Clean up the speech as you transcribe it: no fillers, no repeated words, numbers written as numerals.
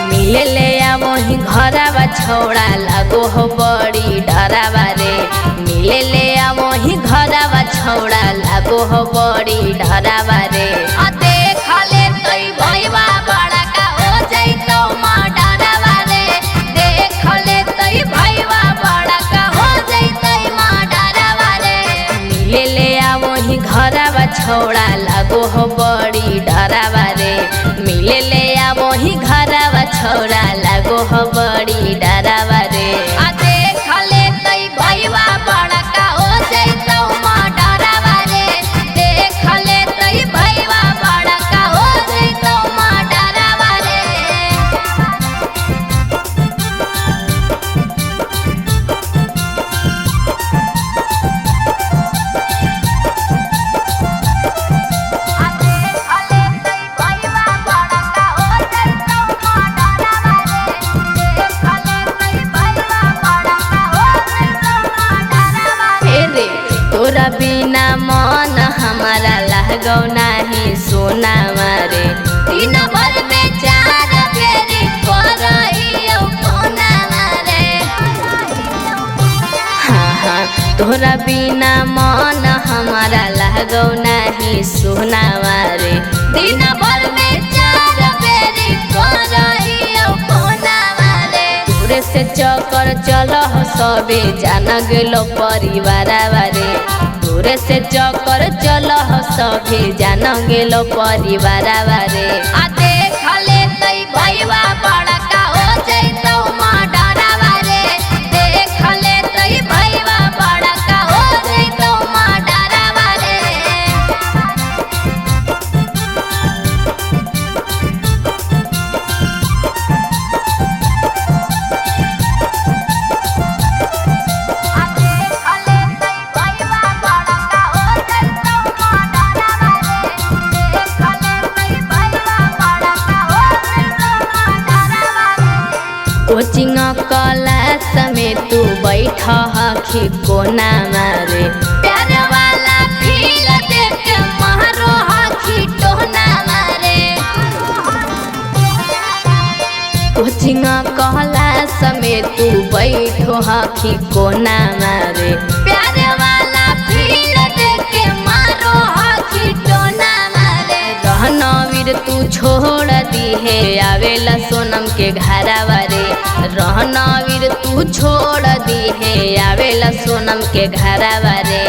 मिले ले वही घरवा छोड़ा लगो हो बड़ी डरावा रे। मिले ले वही घरवा छोड़ा लगो हो बड़ी डरावा रे। देख ले तई भईवा बड़ा का हो जइतो मां डरावा रे। देख ले तई भईवा बड़ा का हो जइतई मां डरावा रे। मिले ले वही घरवा छोड़ा लगो हो बड़ी डरावा रे। मिले ले वही घरवा छोड़ा लगो हो बड़ी डरावा रे। देख ले तई भईवा बड़ा का हो जइतो मां डरावा रे। देख ले तई भईवा बड़ा का हो जइतो मां डरावा रे। तोरा बिना मन हमारा लागो नाही सोना मारे। दिन भर में 4 बेरी करइयो कोना मारे। हाँ तोरा बिना मन हमारा लागो नाही सोना मारे। दिन भर में 4 बेरी करइयो कोना मारे। दूरे से चक्कर चलो सबे जान गेलो परिवार बारे। दूरे से चक्कर चलो सभी जान गेलो परिवार बारे। देख ले तई भईवा बड़ा का हो जइतो मां डरावा रे। देख ले तई भईवा बड़ा का हो जइतो मां डरावा रे। कोचिंग क्लास में तू बैठ हखी कोना मारे। प्यार वाला फील देख के मारो हखी टोना मारे। कोचिंग क्लास में तू बैठो हखी कोना मारे। प्यार वाला फील देख के मारो हखी टोना मारे। रहनवीर तू छोड़ दी है आवेला सोनम के घरवा रे। रहनवीर तू छोड़ दी है आवेला सोनम के घरवा रे।